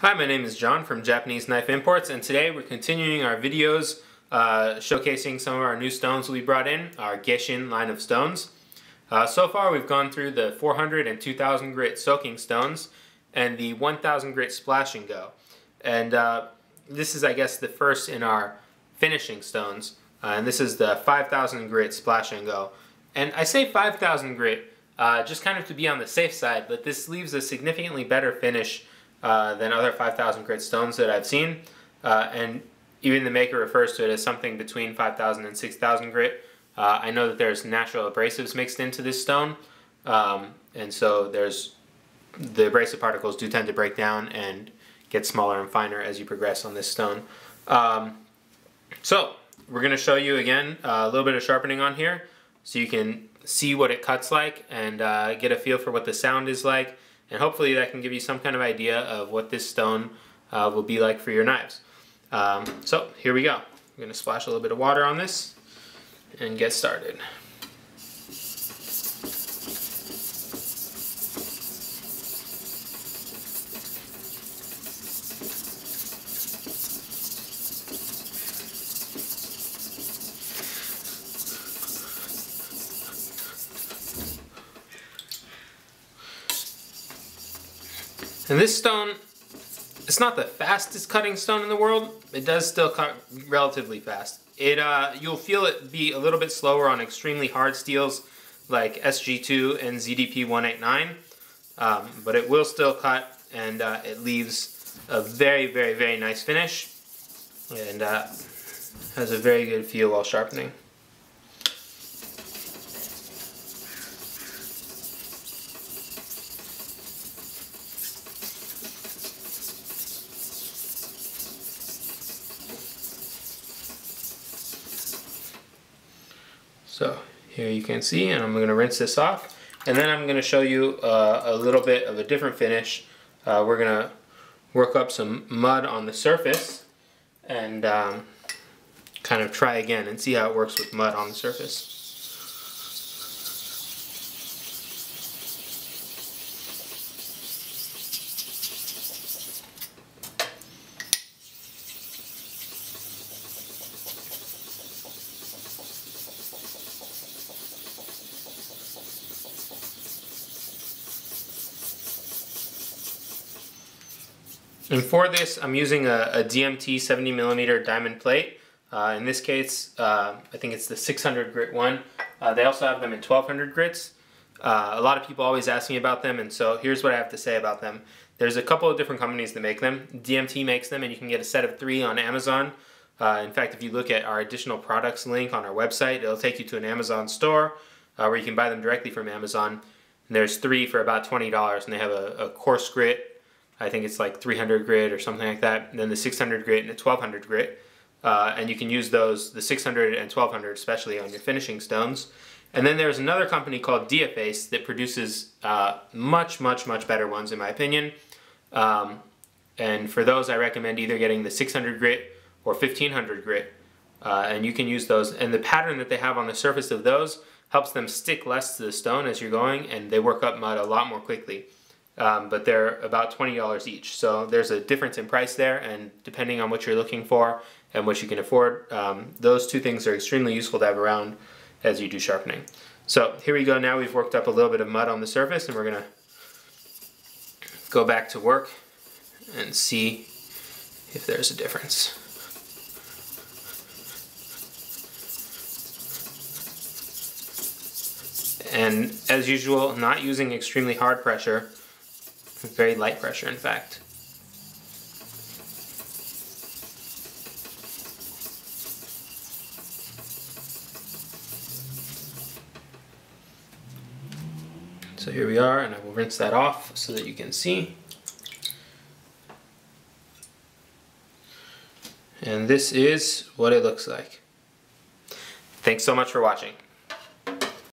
Hi, my name is John from Japanese Knife Imports, and today we're continuing our videos showcasing some of our new stones we brought in, our Gesshin line of stones. So far we've gone through the 400 and 2000 grit soaking stones and the 1000 grit splash and go. And this is, I guess, the first in our finishing stones, and this is the 5000 grit splash and go. And I say 5000 grit just kind of to be on the safe side, but this leaves a significantly better finish than other 5000 grit stones that I've seen, and even the maker refers to it as something between 5000 and 6000 grit. I know that there's natural abrasives mixed into this stone, and so the abrasive particles do tend to break down and get smaller and finer as you progress on this stone. So we're going to show you again a little bit of sharpening on here so you can see what it cuts like and get a feel for what the sound is like. And hopefully that can give you some kind of idea of what this stone will be like for your knives. So here we go. I'm going to splash a little bit of water on this and get started. And this stone, it's not the fastest cutting stone in the world. It does still cut relatively fast. You'll feel it be a little bit slower on extremely hard steels like SG2 and ZDP 189, but it will still cut, and it leaves a very, very, very nice finish, and has a very good feel while sharpening. So here you can see, and I'm going to rinse this off, and then I'm going to show you a little bit of a different finish. We're going to work up some mud on the surface and kind of try again and see how it works with mud on the surface. And for this, I'm using a DMT 70mm diamond plate. In this case, I think it's the 600 grit one. They also have them in 1200 grits. A lot of people always ask me about them, and so here's what I have to say about them. There's a couple of different companies that make them. DMT makes them, and you can get a set of 3 on Amazon. In fact, if you look at our additional products link on our website, it'll take you to an Amazon store where you can buy them directly from Amazon. And there's 3 for about $20, and they have a coarse grit. I think it's like 300 grit or something like that, and then the 600 grit and the 1200 grit. And you can use those, the 600 and 1200 especially, on your finishing stones. And then there's another company called Diaface that produces much, much, much better ones in my opinion. And for those I recommend either getting the 600 grit or 1500 grit. And you can use those, and the pattern that they have on the surface of those helps them stick less to the stone as you're going, and they work up mud a lot more quickly. But they're about $20 each, so there's a difference in price there, and depending on what you're looking for and what you can afford, those two things are extremely useful to have around as you do sharpening. So here we go. Now we've worked up a little bit of mud on the surface, and we're going to go back to work and see if there's a difference. And as usual, not using extremely hard pressure. Very light pressure, in fact. So here we are, and I will rinse that off so that you can see. And this is what it looks like. Thanks so much for watching.